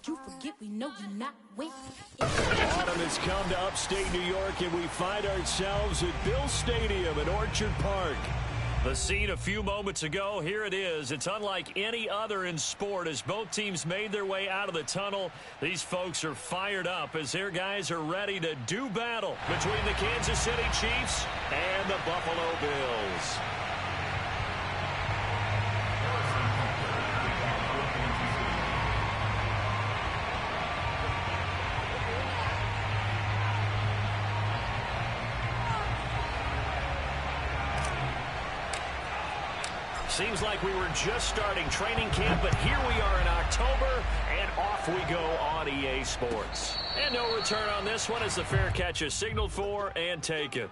You forget we know you're not with. Autumn has come to upstate New York, and we find ourselves at Bill Stadium in Orchard Park. The scene a few moments ago, here it is. It's unlike any other in sport as both teams made their way out of the tunnel. These folks are fired up as their guys are ready to do battle between the Kansas City Chiefs and the Buffalo Bills. Seems like we were just starting training camp, but here we are in October, and off we go on EA Sports. And no return on this one as the fair catch is signaled for and taken.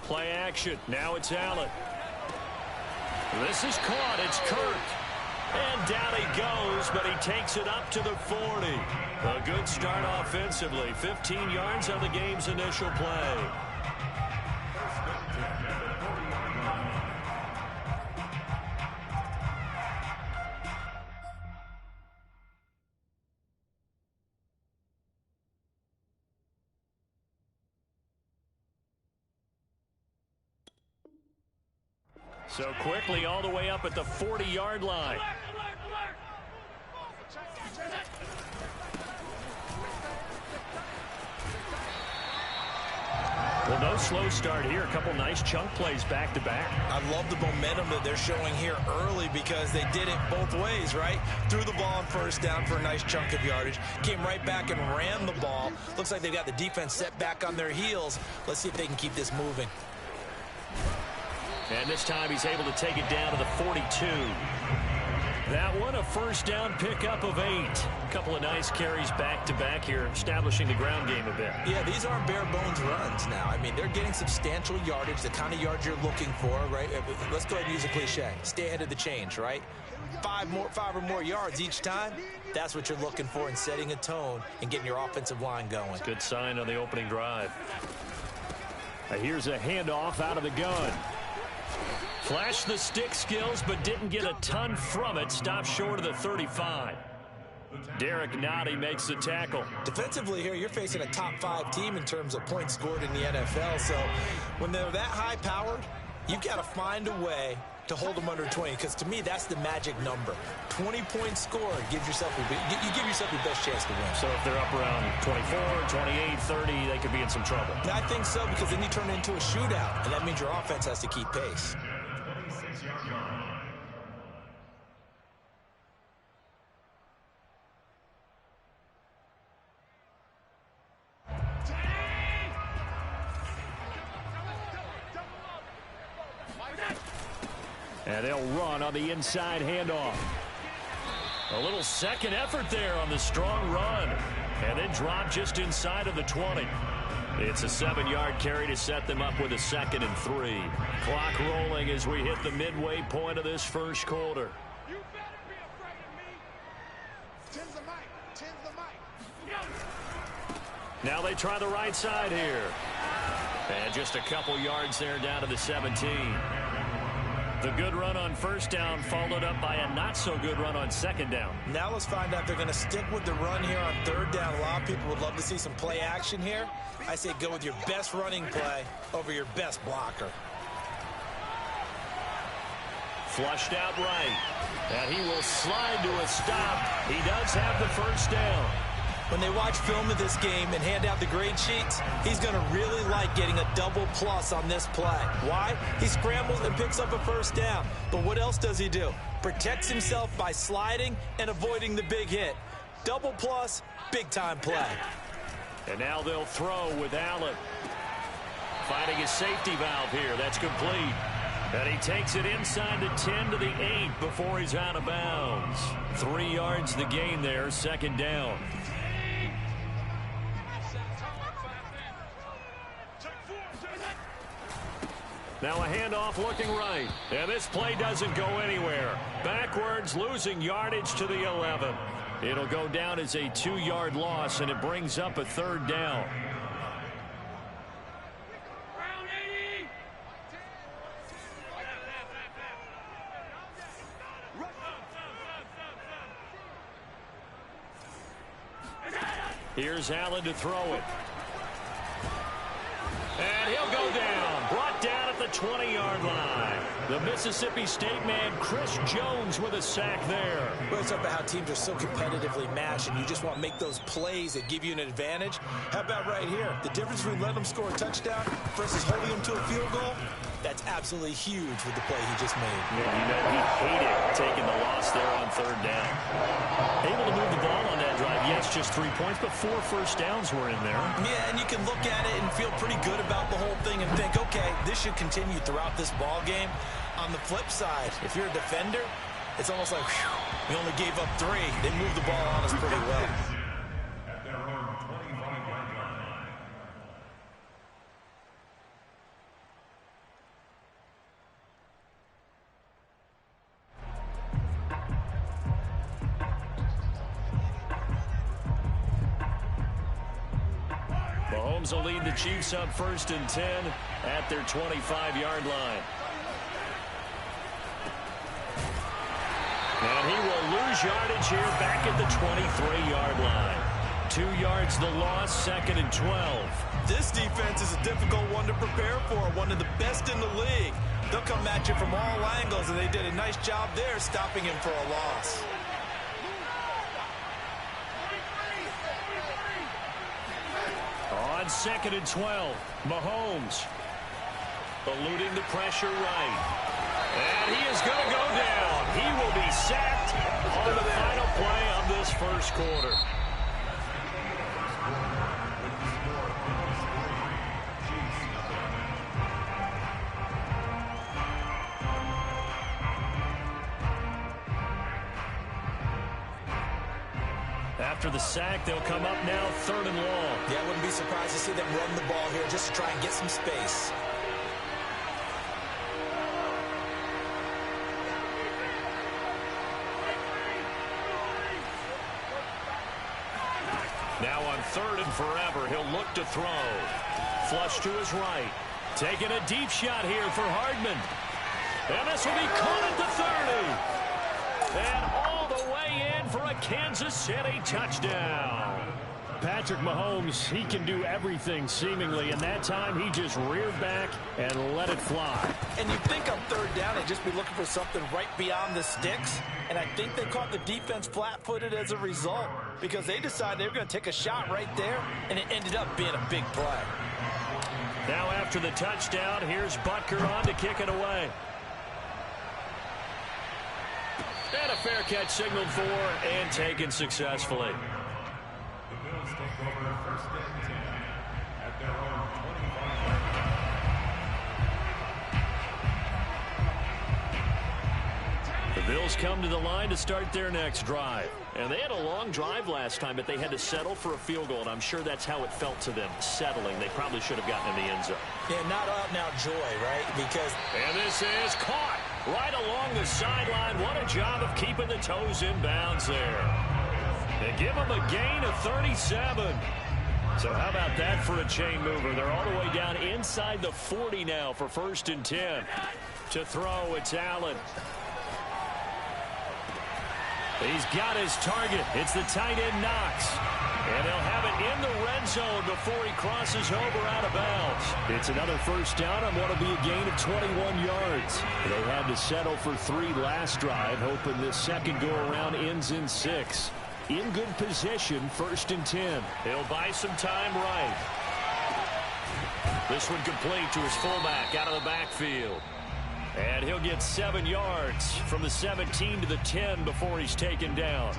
Play action. Now it's Allen. This is caught. It's Kirk. And down he goes, but he takes it up to the 40. A good start offensively. 15 yards on the game's initial play. So quickly all the way up at the 40-yard line. Well, no slow start here. A couple nice chunk plays back-to-back. I love the momentum that they're showing here early because they did it both ways, right? Threw the ball on first down for a nice chunk of yardage. Came right back and ran the ball. Looks like they've got the defense set back on their heels. Let's see if they can keep this moving. And this time he's able to take it down to the 42. That one a first down pickup of 8. A couple of nice carries back-to-back here, establishing the ground game a bit. Yeah, these aren't bare-bones runs now. I mean, they're getting substantial yardage, the kind of yards you're looking for, right? Let's go ahead and use a cliche. Stay ahead of the change, right? 5 or more yards each time. That's what you're looking for in setting a tone and getting your offensive line going. Good sign on the opening drive. Here's a handoff out of the gun. Flashed the stick skills, but didn't get a ton from it. Stopped short of the 35. Derek Nottie makes the tackle. Defensively here, you're facing a top 5 team in terms of points scored in the NFL. So when they're that high-powered, you've got to find a way to hold them under 20, because to me, that's the magic number. 20 points scored gives yourself you give yourself your best chance to win. So if they're up around 24, 28, 30, they could be in some trouble. I think so, because then you turn it into a shootout, and that means your offense has to keep pace. And they'll run on the inside handoff. A little second effort there on the strong run. And then drop just inside of the 20. It's a 7-yard carry to set them up with a 2nd and 3. Clock rolling as we hit the midway point of this first quarter. You better be afraid of me. Tim's the mic. Tim's the mic. Now they try the right side here. And just a couple yards there down to the 17. The good run on first down followed up by a not-so-good run on second down. Now let's find out if they're going to stick with the run here on third down. A lot of people would love to see some play action here. I say go with your best running play over your best blocker. Flushed out right. And he will slide to a stop. He does have the first down. When they watch film of this game and hand out the grade sheets, he's going to really like getting a double plus on this play. Why? He scrambles and picks up a first down. But what else does he do? Protects himself by sliding and avoiding the big hit. Double plus, big-time play. And now they'll throw with Allen. Finding his safety valve here. That's complete. And he takes it inside the 10 to the 8 before he's out of bounds. 3 yards the gain there, second down. Now a handoff looking right. And this play doesn't go anywhere. Backwards, losing yardage to the 11. It'll go down as a 2-yard loss, and it brings up a 3rd down. Here's Allen to throw it. And he'll go down. Brought down at the 20-yard line. The Mississippi State man, Chris Jones, with a sack there. Well, it's about how teams are so competitively matched, and you just want to make those plays that give you an advantage. How about right here? The difference between letting them score a touchdown versus holding them to a field goal, that's absolutely huge with the play he just made. Yeah, you know, he hated taking the loss there on 3rd down. Able to move the ball on that drive. Yes, just 3 points, but 4 first downs were in there. Yeah, and you can look at it and feel pretty good about the whole thing and think, okay, this should continue throughout this ball game. On the flip side, if you're a defender, it's almost like, whew, we only gave up 3. They moved the ball on us pretty well. Mahomes will lead the Chiefs up 1st and 10 at their 25-yard line. And he will lose yardage here back at the 23-yard line. 2 yards the loss, 2nd and 12. This defense is a difficult one to prepare for, one of the best in the league. They'll come at you from all angles, and they did a nice job there stopping him for a loss. On 2nd and 12, Mahomes eluding the pressure right. And he is going to go down. He will be sacked on the final play of this 1st quarter. After the sack, they'll come up now 3rd and long. Yeah, I wouldn't be surprised to see them run the ball here just to try and get some space. Now on 3rd and forever, he'll look to throw. Flush to his right. Taking a deep shot here for Hardman. And this will be caught at the 30. And all the way in for a Kansas City touchdown. Patrick Mahomes, he can do everything seemingly, and that time he just reared back and let it fly. And you think on 3rd down they'd just be looking for something right beyond the sticks, and I think they caught the defense flat-footed as a result because they decided they were going to take a shot right there, and it ended up being a big play. Now after the touchdown, here's Butker on to kick it away. And a fair catch signaled for and taken successfully. The Bills take over 1st and 10 at their own 25-yard line. The Bills come to the line to start their next drive. And they had a long drive last time, but they had to settle for a field goal, and I'm sure that's how it felt to them, settling. They probably should have gotten in the end zone. Yeah, not out-and-out joy, right? Because... And this is caught right along the sideline. What a job of keeping the toes in bounds there. They give them a gain of 37. So how about that for a chain mover? They're all the way down inside the 40 now for 1st and 10. To throw, it's Allen. He's got his target. It's the tight end Knox. And they'll have it in the red zone before he crosses over out of bounds. It's another 1st down on what will be a gain of 21 yards. They had to settle for 3 last drive, hoping this second go-around ends in 6. In good position, 1st and 10. He'll buy some time right. This one complete to his fullback out of the backfield. And he'll get 7 yards from the 17 to the 10 before he's taken down.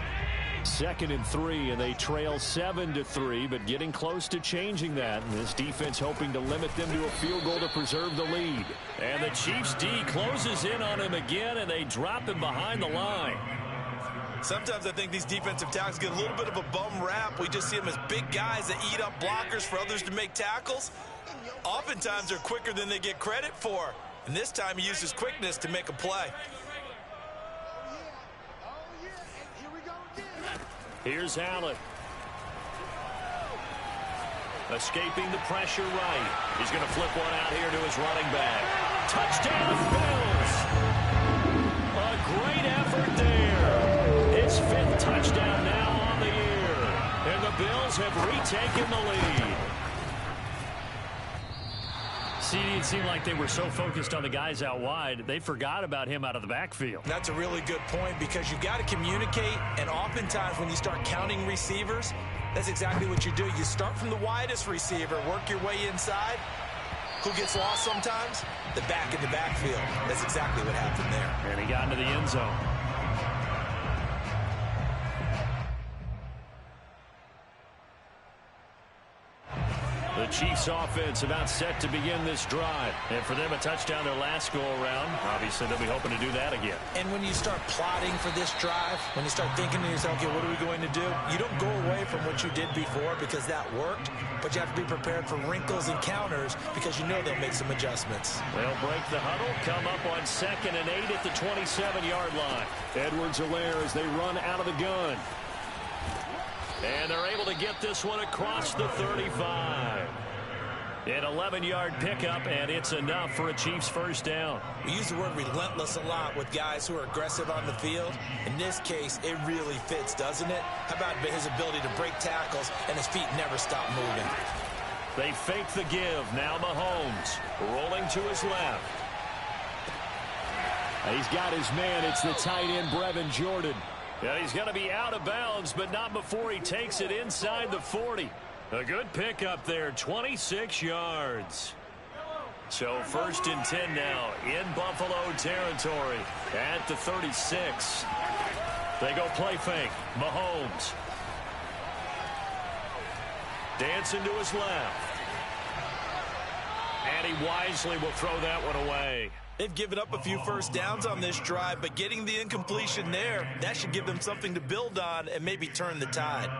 2nd and 3, and they trail 7-3, but getting close to changing that. And this defense hoping to limit them to a field goal to preserve the lead. And the Chiefs D closes in on him again, and they drop him behind the line. Sometimes I think these defensive tackles get a little bit of a bum rap. We just see them as big guys that eat up blockers for others to make tackles. Oftentimes they're quicker than they get credit for. And this time he used his quickness to make a play. And here we go again. Here's Allen. Escaping the pressure right. He's going to flip one out here to his running back. Touchdown, Bills! A great effort there. His 5th touchdown now on the year. And the Bills have retaken the lead. CD, it seemed like they were so focused on the guys out wide, they forgot about him out of the backfield. That's a really good point because you've got to communicate, and oftentimes when you start counting receivers, that's exactly what you do. You start from the widest receiver, work your way inside. Who gets lost sometimes? The back in the backfield. That's exactly what happened there. And he got into the end zone. The Chiefs offense about set to begin this drive. And for them, a touchdown their last go-around. Obviously, they'll be hoping to do that again. And when you start plotting for this drive, when you start thinking to yourself, okay, what are we going to do? You don't go away from what you did before because that worked, but you have to be prepared for wrinkles and counters because you know they'll make some adjustments. They'll break the huddle, come up on 2nd and 8 at the 27-yard line. Edwards-Helaire as they run out of the gun. And they're able to get this one across the 35. An 11-yard pickup, and it's enough for a Chiefs first down. We use the word relentless a lot with guys who are aggressive on the field. In this case, it really fits, doesn't it? How about his ability to break tackles and his feet never stop moving? They fake the give. Now Mahomes rolling to his left. He's got his man. It's the tight end, Brevin Jordan. Yeah, he's going to be out of bounds, but not before he takes it inside the 40. A good pickup there, 26 yards. So 1st and 10 now in Buffalo territory at the 36. They go play fake. Mahomes. Dancing to his left. And he wisely will throw that one away. They've given up a few first downs on this drive, but getting the incompletion there, that should give them something to build on and maybe turn the tide.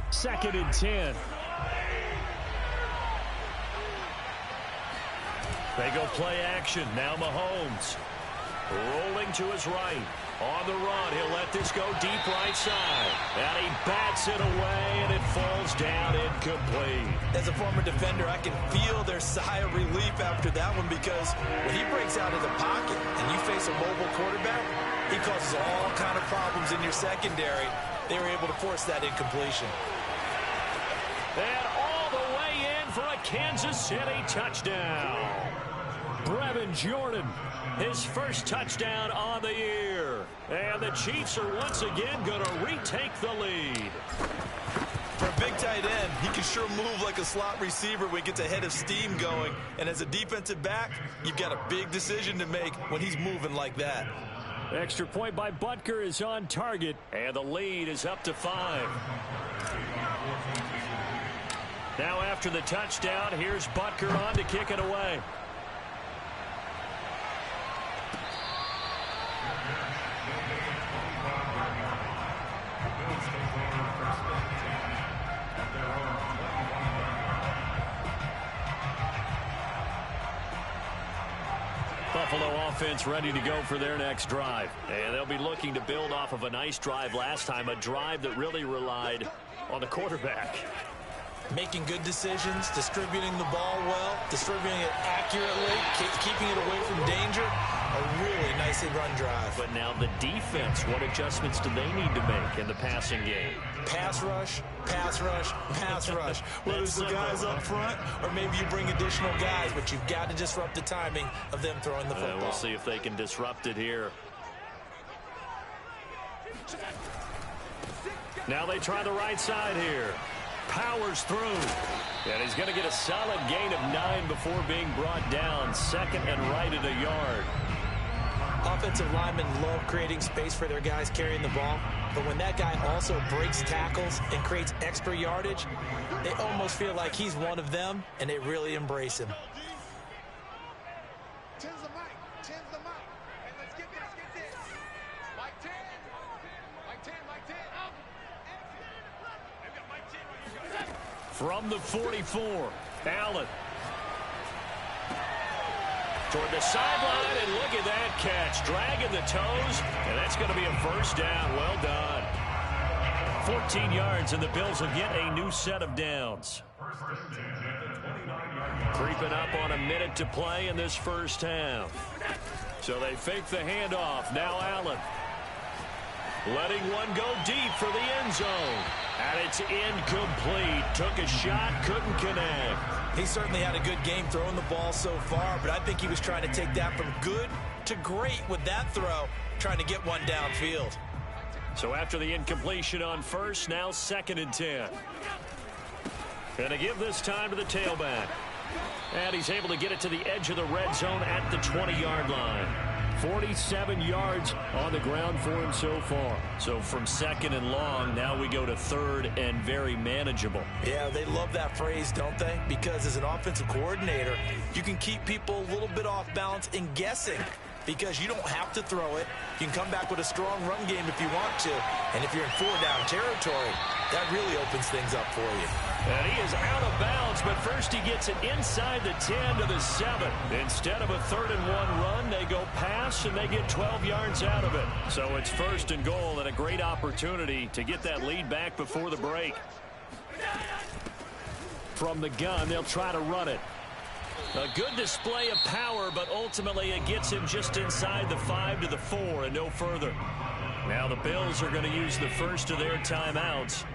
Second and 10. They go play action. Now Mahomes. Rolling to his right. On the run, he'll let this go deep right side. And he bats it away, and it falls down incomplete. As a former defender, I can feel their sigh of relief after that one because when he breaks out of the pocket and you face a mobile quarterback, he causes all kind of problems in your secondary. They were able to force that incompletion. And all the way in for a Kansas City touchdown. Brevin Jordan, his first touchdown on the year. And the Chiefs are once again going to retake the lead. For a big tight end, he can sure move like a slot receiver when he gets a head of steam going. And as a defensive back, you've got a big decision to make when he's moving like that. Extra point by Butker is on target. And the lead is up to 5. Now after the touchdown, here's Butker on to kick it away. Buffalo offense ready to go for their next drive. And they'll be looking to build off of a nice drive last time, a drive that really relied on the quarterback. Making good decisions, distributing the ball well, distributing it accurately, keeping it away from danger. A really nicely run drive. But now the defense, what adjustments do they need to make in the passing game? Pass rush, pass rush, pass rush. Whether it's the guys up front or maybe you bring additional guys, but you've got to disrupt the timing of them throwing the football. We'll see if they can disrupt it here. Now they try the right side here. Powers through. And he's going to get a solid gain of 9 before being brought down. 2nd and right at a yard. Offensive linemen love creating space for their guys carrying the ball. But when that guy also breaks tackles and creates extra yardage, they almost feel like he's one of them, and they really embrace him. Ten's the mic. And let's get this. Mike 10. From the 44, Allen. Toward the sideline, and look at that catch. Dragging the toes, and that's going to be a first down. Well done. 14 yards, and the Bills will get a new set of downs. Creeping up on a minute to play in this first half. So they fake the handoff. Now Allen. Letting one go deep for the end zone. And it's incomplete. Took a shot, couldn't connect. He certainly had a good game throwing the ball so far, but I think he was trying to take that from good to great with that throw, trying to get one downfield. So after the incompletion on first, now 2nd and 10. And to give this time to the tailback. And he's able to get it to the edge of the red zone at the 20-yard line. 47 yards on the ground for him so far. So from 2nd and long, now we go to 3rd and very manageable. Yeah, they love that phrase, don't they? Because as an offensive coordinator, you can keep people a little bit off balance and guessing. Because you don't have to throw it. You can come back with a strong run game if you want to. And if you're in 4-down territory, that really opens things up for you. And he is out of bounds, but first he gets it inside the 10 to the 7. Instead of a 3rd and 1 run, they go pass, and they get 12 yards out of it. So it's 1st and goal, and a great opportunity to get that lead back before the break. From the gun, they'll try to run it. A good display of power, but ultimately it gets him just inside the 5 to the 4 and no further. Now the Bills are going to use the first of their timeouts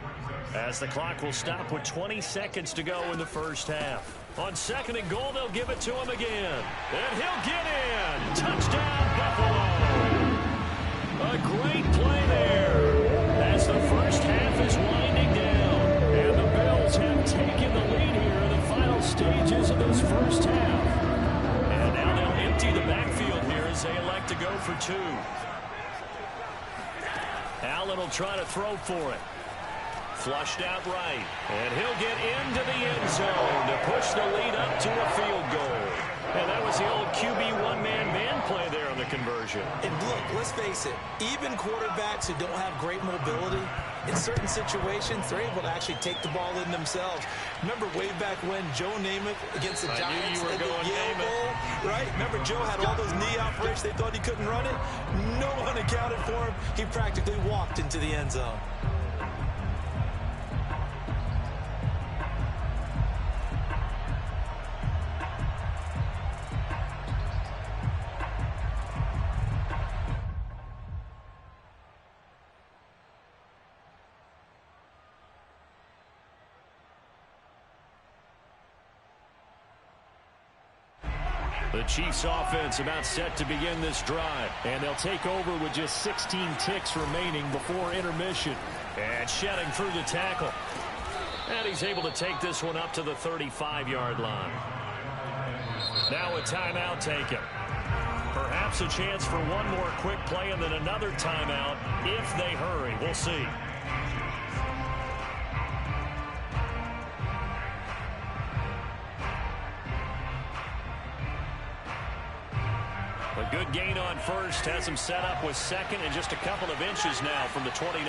as the clock will stop with 20 seconds to go in the first half. On 2nd and goal, they'll give it to him again. And he'll get in. Touchdown, Buffalo. A great play there as the first half is winding down. And the Bills have taken the lead here in the final stages of this first half. And now they'll empty the backfield here as they elect to go for 2. Allen will try to throw for it. Flushed out right. And he'll get into the end zone to push the lead up to a field goal. And that was the old QB one-man play there on the conversion. And look, let's face it, even quarterbacks who don't have great mobility, in certain situations, they're able to actually take the ball in themselves. Remember way back when Joe Namath against the Giants at the Yale Bowl, right? Remember Joe had all those knee operations. They thought he couldn't run it. No one accounted for him. He practically walked into the end zone. The Chiefs offense about set to begin this drive. And they'll take over with just 16 ticks remaining before intermission. And shedding through the tackle. And he's able to take this one up to the 35-yard line. Now a timeout taken. Perhaps a chance for one more quick play and then another timeout if they hurry. We'll see. A good gain on first has him set up with 2nd and just a couple of inches now from the 29.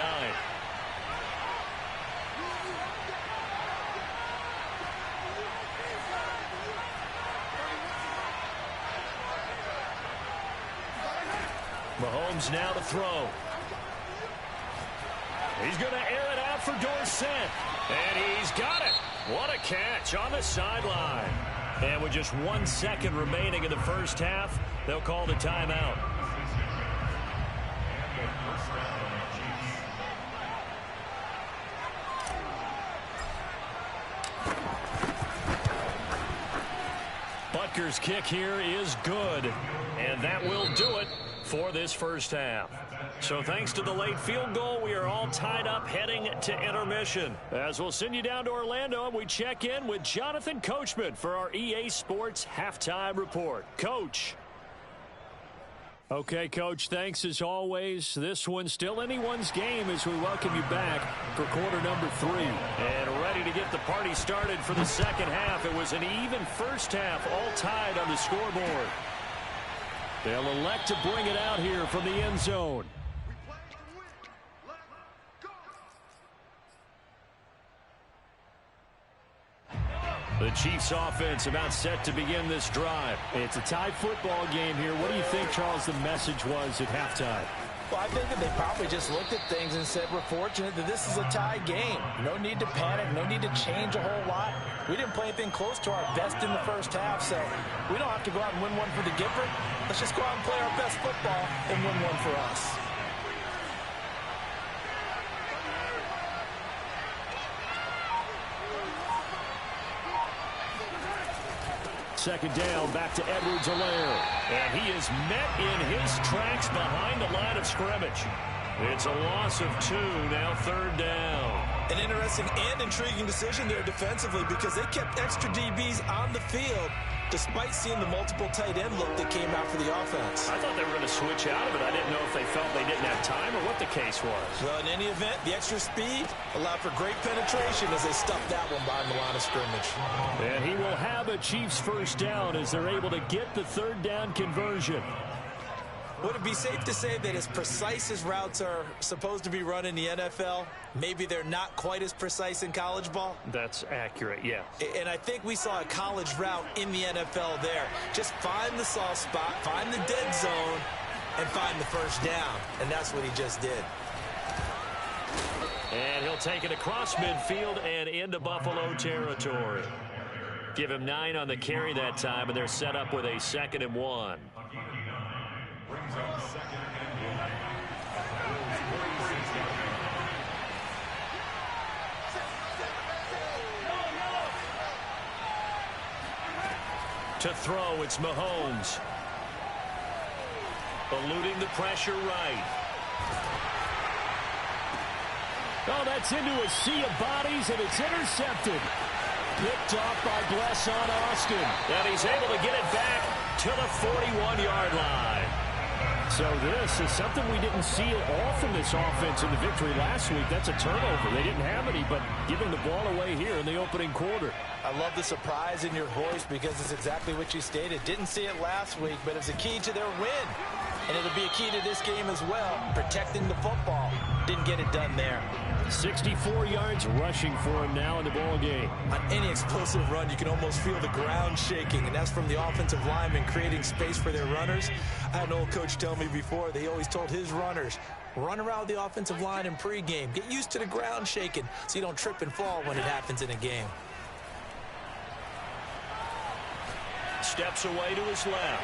Mahomes now to throw. He's going to air it out for Dorsett. And he's got it. What a catch on the sideline. And with just 1 second remaining in the first half, they'll call the timeout. Butker's kick here is good. And that will do it for this first half. So thanks to the late field goal, we are all tied up heading to intermission. As we'll send you down to Orlando, and we check in with Jonathan Coachman for our EA Sports Halftime Report. Coach. Okay, Coach, thanks as always. This one's still anyone's game as we welcome you back for quarter number 3. And ready to get the party started for the second half. It was an even first half, all tied on the scoreboard. They'll elect to bring it out here from the end zone. The Chiefs offense about set to begin this drive. It's a tie football game here. What do you think, Charles, the message was at halftime? Well, I think that they probably just looked at things and said, we're fortunate that this is a tie game. No need to panic, no need to change a whole lot. We didn't play anything close to our best in the first half, so we don't have to go out and win one for the giver. Let's just go out and play our best football and win one for us. Second down, back to Edwards-Helaire. And he is met in his tracks behind the line of scrimmage. It's a loss of 2, now third down. An interesting and intriguing decision there defensively because they kept extra DBs on the field despite seeing the multiple tight end look that came out for the offense. I thought they were going to switch out of it. I didn't know if they felt they didn't have time or what the case was. Well, in any event, the extra speed allowed for great penetration as they stuffed that one behind the line of scrimmage. And he will have a Chiefs first down as they're able to get the third down conversion. Would it be safe to say that as precise as routes are supposed to be run in the NFL, maybe they're not quite as precise in college ball? That's accurate, yeah. And I think we saw a college route in the NFL there. Just find the soft spot, find the dead zone, and find the first down. And that's what he just did. And he'll take it across midfield and into Buffalo territory. Give him 9 on the carry that time, and they're set up with a 2nd and 1. Brings up 2nd and 1. To throw, it's Mahomes. Eluding the pressure right. Oh, that's into a sea of bodies, and it's intercepted. Picked off by Blesson Austin. And he's able to get it back to the 41-yard line. So this is something we didn't see at all from this offense in the victory last week. That's a turnover. They didn't have any, but giving the ball away here in the opening quarter. I love the surprise in your voice because it's exactly what you stated. Didn't see it last week, but it's a key to their win. And it'll be a key to this game as well, protecting the football. Didn't get it done there. 64 yards rushing for him now in the ball game. On any explosive run, you can almost feel the ground shaking, and that's from the offensive linemen creating space for their runners. I had an old coach tell me before, they always told his runners, run around the offensive line in pregame. Get used to the ground shaking so you don't trip and fall when it happens in a game. Steps away to his left.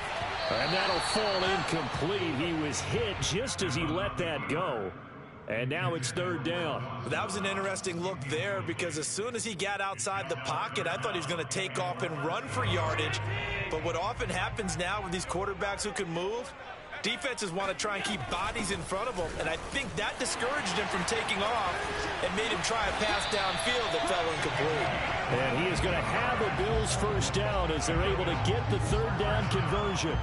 And that'll fall incomplete. He was hit just as he let that go. And now it's third down. That was an interesting look there because as soon as he got outside the pocket, I thought he was going to take off and run for yardage. But what often happens now with these quarterbacks who can move, defenses want to try and keep bodies in front of them. And I think that discouraged him from taking off and made him try a pass downfield that fell incomplete. And he is going to have a Bills first down as they're able to get the third down conversion.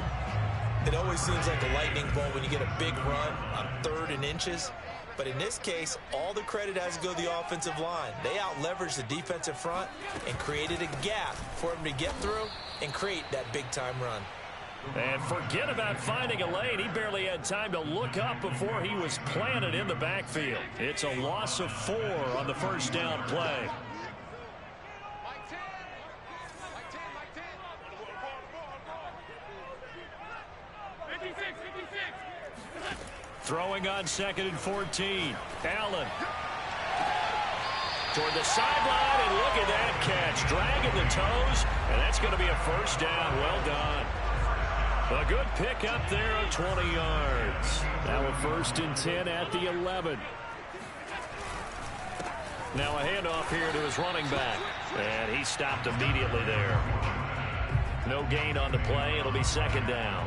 It always seems like a lightning bolt when you get a big run on 3rd and inches. But in this case, all the credit has to go to the offensive line. They out-leveraged the defensive front and created a gap for him to get through and create that big-time run. And forget about finding a lane. He barely had time to look up before he was planted in the backfield. It's a loss of 4 on the first down play. Throwing on 2nd and 14. Allen. Toward the sideline, and look at that catch. Dragging the toes, and that's going to be a first down. Well done. A good pick up there of 20 yards. Now a 1st and 10 at the 11. Now a handoff here to his running back. And he stopped immediately there. No gain on the play. It'll be 2nd down.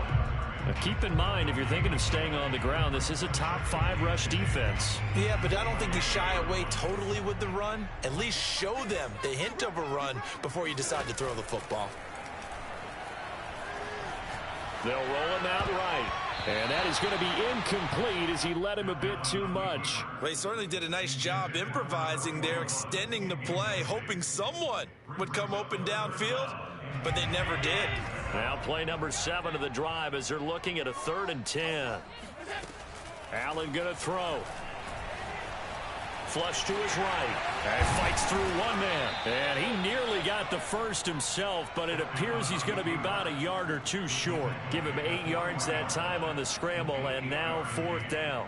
Now keep in mind, if you're thinking of staying on the ground, this is a top 5 rush defense. Yeah, but I don't think you shy away totally with the run. At least show them the hint of a run before you decide to throw the football. They'll roll him out right. And that is going to be incomplete as he let him a bit too much. Well, he certainly did a nice job improvising there, extending the play, hoping someone would come open downfield, but they never did. Now play number 7 of the drive as they're looking at a 3rd and 10. Allen going to throw. flush to his right. And fights through one man. And he nearly got the first himself, but it appears he's going to be about a yard or two short. Give him 8 yards that time on the scramble, and now 4th down.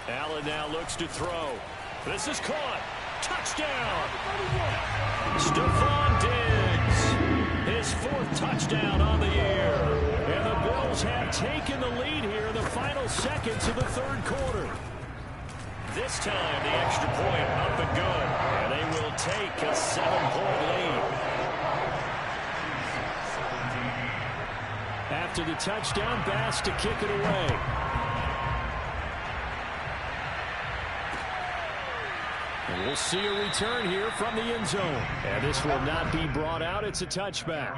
Allen now looks to throw. This is caught. Touchdown. Stephon Diggs. His 4th touchdown on the year. And the Bills have taken the lead here in the final seconds of the 3rd quarter. This time the extra point up and good. And they will take a 7-point lead. After the touchdown, Bass to kick it away. And we'll see a return here from the end zone. And this will not be brought out. It's a touchback.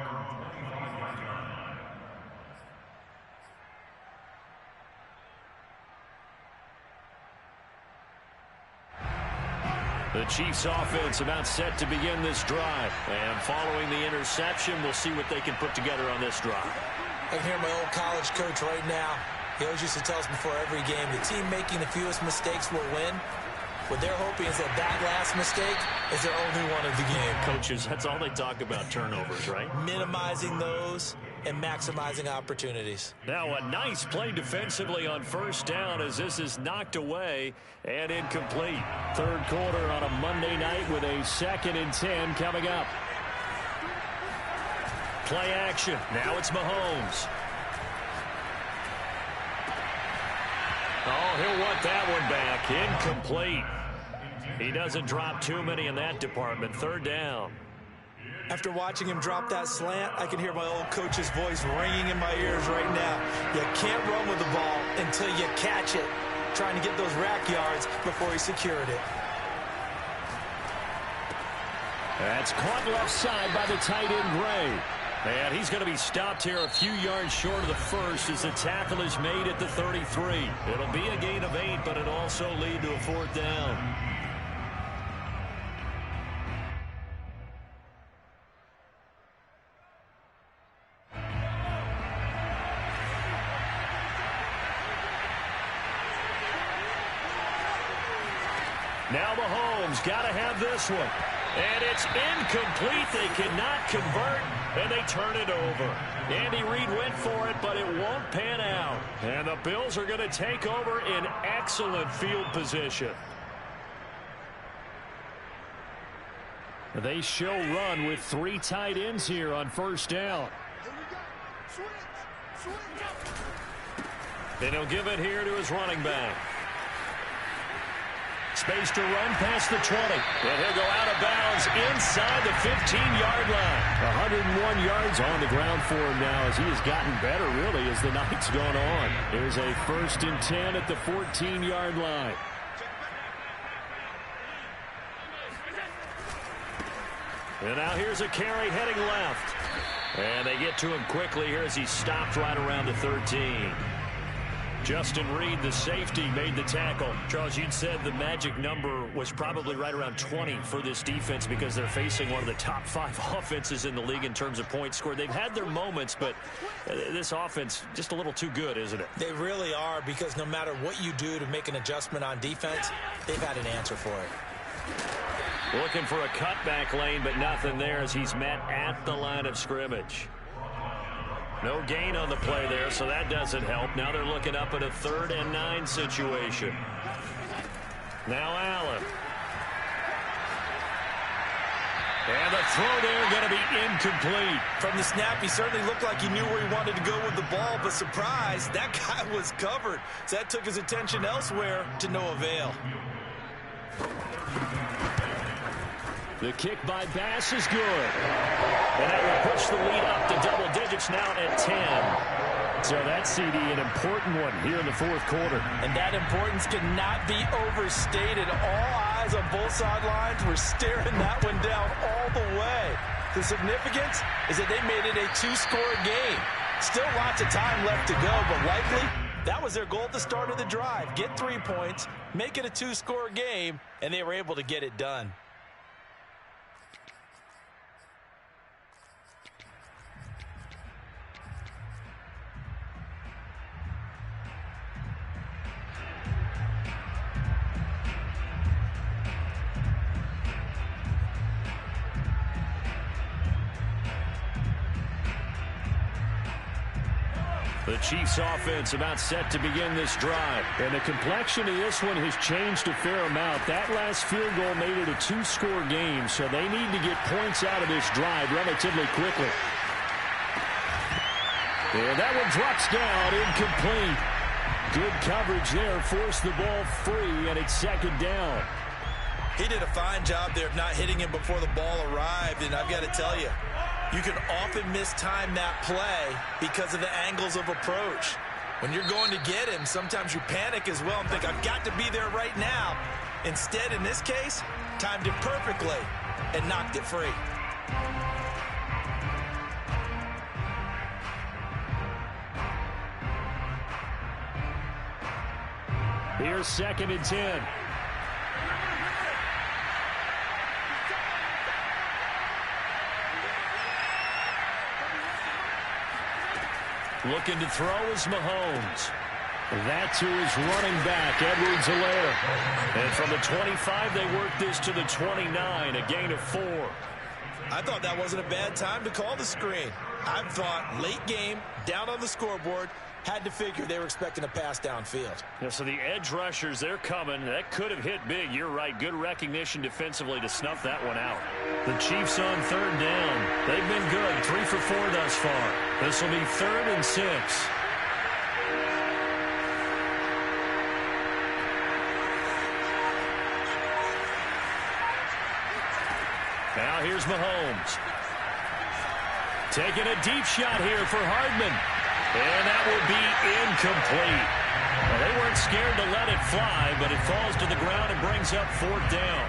The Chiefs offense about set to begin this drive. And following the interception, we'll see what they can put together on this drive. I can hear my old college coach right now. He always used to tell us before every game, the team making the fewest mistakes will win. What they're hoping is that last mistake is their only one of the game. Coaches, that's all they talk about, turnovers, right? Minimizing those and maximizing opportunities. Now a nice play defensively on 1st down as this is knocked away and incomplete. 3rd quarter on a Monday night with a 2nd and 10 coming up. Play action. Now it's Mahomes. Oh, he'll want that one back. Incomplete. He doesn't drop too many in that department. 3rd down. After watching him drop that slant, I can hear my old coach's voice ringing in my ears right now. You can't run with the ball until you catch it. Trying to get those rack yards before he secured it. That's caught left side by the tight end, Gray. And he's going to be stopped here a few yards short of the first as the tackle is made at the 33. It'll be a gain of 8, but it'll also lead to a 4th down. Now Mahomes got to have this one. And it's incomplete. They cannot convert, and they turn it over. Andy Reid went for it, but it won't pan out. And the Bills are going to take over in excellent field position. They show run with 3 tight ends here on 1st down. And he'll give it here to his running back. Space to run past the 20. And he'll go out of bounds inside the 15-yard line. 101 yards on the ground for him now as he has gotten better, really, as the night's gone on. Here's a 1st and 10 at the 14-yard line. And now here's a carry heading left. And they get to him quickly here as he stopped right around the 13. Justin Reed, the safety, made the tackle. Charles, you'd said the magic number was probably right around 20 for this defense because they're facing one of the top 5 offenses in the league in terms of points scored. They've had their moments, but this offense just a little too good, isn't it? They really are, because no matter what you do to make an adjustment on defense, they've had an answer for it. Looking for a cutback lane, but nothing there as he's met at the line of scrimmage. No gain on the play there, so that doesn't help. Now they're looking up at a 3rd and 9 situation. Now Allen. And the throw there going to be incomplete. From the snap, he certainly looked like he knew where he wanted to go with the ball, but surprise, that guy was covered. So that took his attention elsewhere to no avail. The kick by Bass is good. And that will push the lead up to double digits now at 10. So that CD, an important one here in the 4th quarter. And that importance cannot be overstated. All eyes on both sidelines were staring that one down all the way. The significance is that they made it a 2-score game. Still lots of time left to go, but likely that was their goal at the start of the drive. Get 3 points, make it a 2-score game, and they were able to get it done. The Chiefs offense about set to begin this drive. And the complexion of this one has changed a fair amount. That last field goal made it a two-score game, so they need to get points out of this drive relatively quickly. And that one drops down, incomplete. Good coverage there, forced the ball free, and it's second down. He did a fine job there of not hitting him before the ball arrived, and I've got to tell you, you can often mistime that play because of the angles of approach. When you're going to get him, sometimes you panic as well and think, I've got to be there right now. Instead, in this case, timed it perfectly and knocked it free. Here's 2nd and 10. Looking to throw is Mahomes. That's who is running back, Edwards-Helaire. And from the 25, they work this to the 29, a gain of 4. I thought that wasn't a bad time to call the screen. I thought late game, down on the scoreboard, had to figure they were expecting a pass downfield. Yeah, so the edge rushers, they're coming. That could have hit big. You're right. Good recognition defensively to snuff that one out. The Chiefs on 3rd down. They've been good. 3 for 4 thus far. This will be 3rd and 6. Now here's Mahomes. Taking a deep shot here for Hardman. And that will be incomplete. Well, they weren't scared to let it fly, but it falls to the ground and brings up 4th down.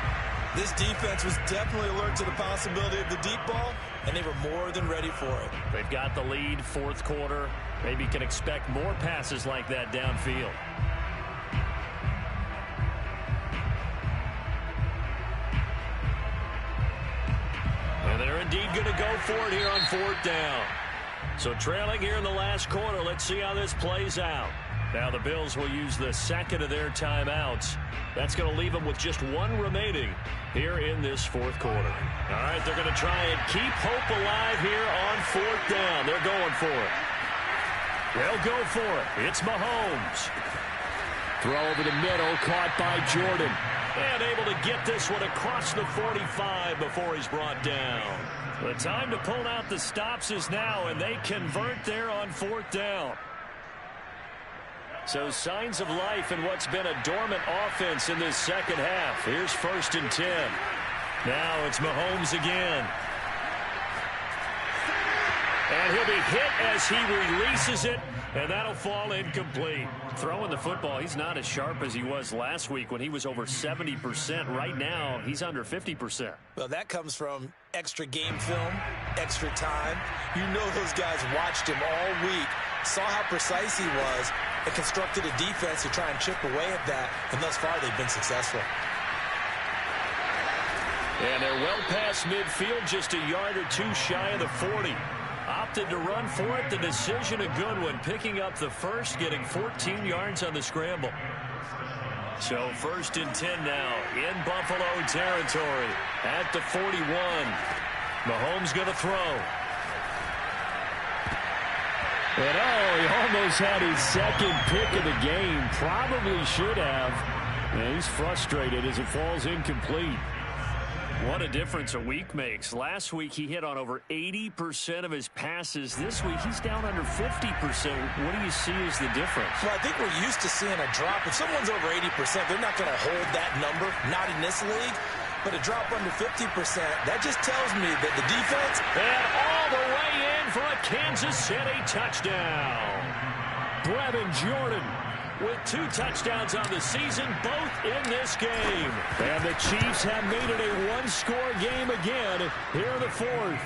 This defense was definitely alert to the possibility of the deep ball, and they were more than ready for it. They've got the lead, 4th quarter. Maybe can expect more passes like that downfield. And they're indeed going to go for it here on 4th down. So trailing here in the last quarter, let's see how this plays out. Now the Bills will use the 2nd of their timeouts. That's going to leave them with just 1 remaining here in this 4th quarter. All right, they're going to try and keep hope alive here on 4th down. They're going for it. They'll go for it. It's Mahomes. Throw over the middle, caught by Jordan. And able to get this one across the 45 before he's brought down. The time to pull out the stops is now, and they convert there on 4th down. So signs of life in what's been a dormant offense in this second half. Here's 1st and 10. Now it's Mahomes again. And he'll be hit as he releases it, and that'll fall incomplete. Throwing the football, he's not as sharp as he was last week when he was over 70%. Right now, he's under 50%. Well, that comes from extra game film, extra time. You know those guys watched him all week, saw how precise he was, and constructed a defense to try and chip away at that, and thus far they've been successful. And they're well past midfield, just a yard or 2 shy of the 40. Opted to run for it. The decision a good one. Picking up the first, getting 14 yards on the scramble. So 1st and 10 now in Buffalo territory at the 41. Mahomes going to throw. And he almost had his 2nd pick of the game. Probably should have. And he's frustrated as it falls incomplete. What a difference a week makes. Last week he hit on over 80% of his passes. This week he's down under 50%. What do you see as the difference? Well, I think we're used to seeing a drop. If someone's over 80%, they're not going to hold that number, not in this league. But a drop under 50%, that just tells me that the defense... And all the way in for a Kansas City touchdown. Brevin Jordan with 2 touchdowns on the season, both in this game. And the Chiefs have made it a 1-score game again here in the 4th.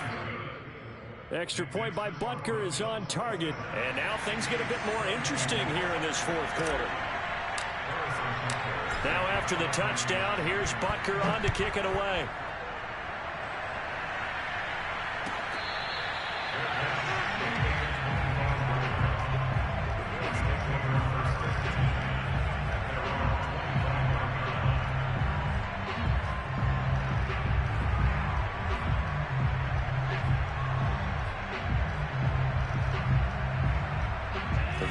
Extra point by Butker is on target. And now things get a bit more interesting here in this 4th quarter. Now after the touchdown, here's Butker on to kick it away.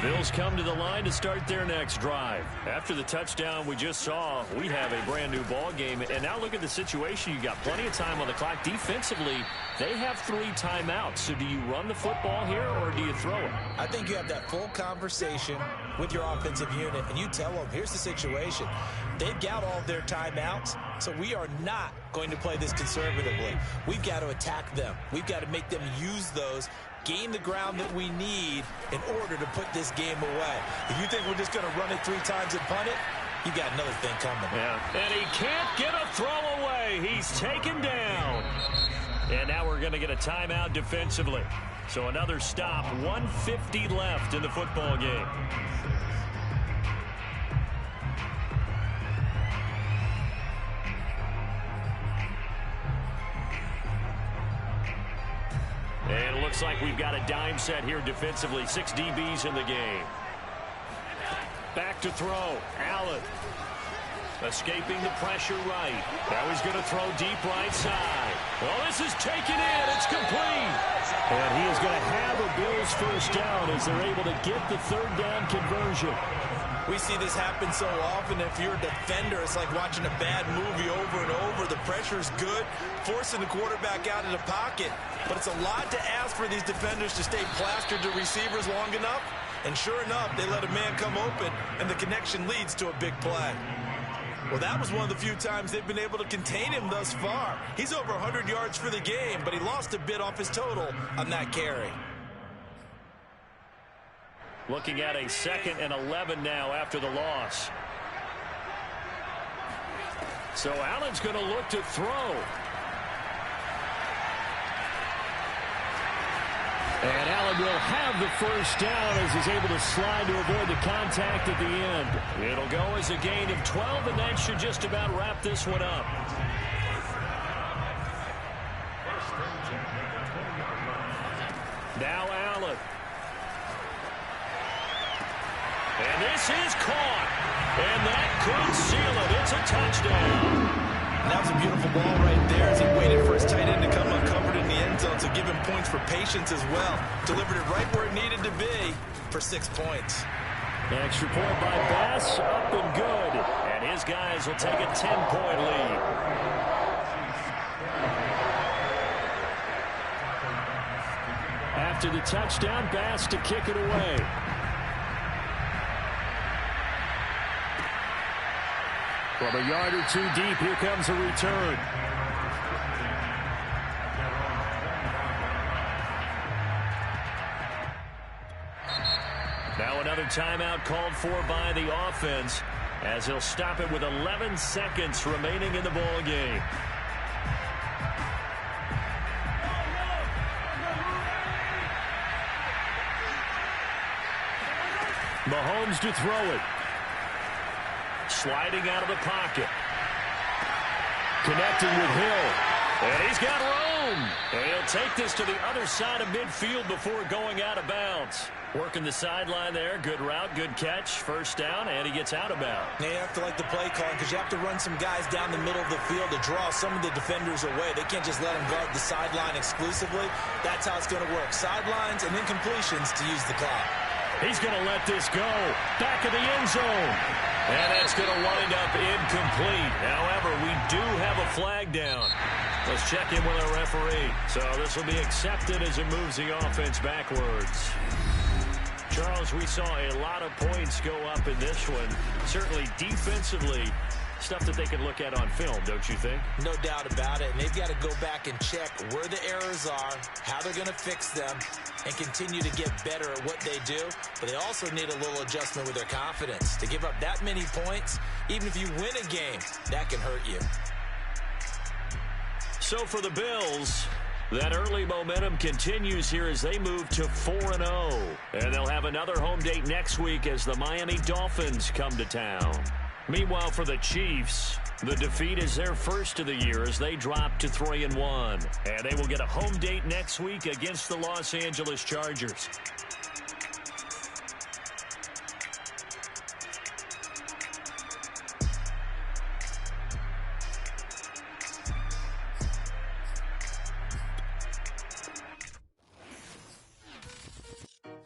Bills come to the line to start their next drive. After the touchdown we just saw, we have a brand new ball game. And now look at the situation. You got plenty of time on the clock. Defensively, they have 3 timeouts. So do you run the football here or do you throw it? I think you have that full conversation with your offensive unit, and you tell them, here's the situation. They've got all of their timeouts, so we are not going to play this conservatively. We've got to attack them. We've got to make them use those, gain the ground that we need in order to put this game away. If you think we're just going to run it 3 times and punt it, you got another thing coming. Yeah, and he can't get a throw away. He's taken down. And now we're going to get a timeout defensively. So another stop, 1:50 left in the football game. And it looks like we've got a dime set here defensively. 6 DBs in the game. Back to throw. Allen. Escaping the pressure right. Now he's going to throw deep right side. Well, this is taken in. It's complete. And he is going to have a Bills first down as they're able to get the 3rd down conversion. We see this happen so often. If you're a defender, it's like watching a bad movie over and over. The pressure's good, forcing the quarterback out of the pocket. But it's a lot to ask for these defenders to stay plastered to receivers long enough. And sure enough, they let a man come open, and the connection leads to a big play. Well, that was one of the few times they've been able to contain him thus far. He's over 100 yards for the game, but he lost a bit off his total on that carry. Looking at a 2nd and 11 now after the loss. So Allen's going to look to throw. And Allen will have the first down as he's able to slide to avoid the contact at the end. It'll go as a gain of 12, and that should just about wrap this one up. Now Allen. And this is caught. And that could seal it. It's a touchdown. And that was a beautiful ball right there as he waited for his tight end to come uncovered in the end zone, so give him points for patience as well. Delivered it right where it needed to be for 6 points. Extra point by Bass, up and good. And his guys will take a 10-point lead. After the touchdown, Bass to kick it away. From a yard or 2 deep, here comes a return. Now another timeout called for by the offense as he'll stop it with 11 seconds remaining in the ball game. Mahomes to throw it. Sliding out of the pocket. Connecting with Hill. And he's got room. And he'll take this to the other side of midfield before going out of bounds. Working the sideline there. Good route, good catch. First down, and he gets out of bounds. You have to like the play call because you have to run some guys down the middle of the field to draw some of the defenders away. They can't just let them guard the sideline exclusively. That's how it's going to work. Sidelines and then completions to use the clock. He's going to let this go. Back of the end zone. And that's going to wind up incomplete. However, we do have a flag down. Let's check in with our referee. So this will be accepted as it moves the offense backwards. Charles, we saw a lot of points go up in this one. Certainly defensively, stuff that they can look at on film, don't you think? No doubt about it. And they've got to go back and check where the errors are, how they're going to fix them, and continue to get better at what they do. But they also need a little adjustment with their confidence. To give up that many points, even if you win a game, that can hurt you. So for the Bills, that early momentum continues here as they move to 4-0. And they'll have another home date next week as the Miami Dolphins come to town. Meanwhile, for the Chiefs, the defeat is their first of the year as they drop to 3-1. And they will get a home date next week against the Los Angeles Chargers.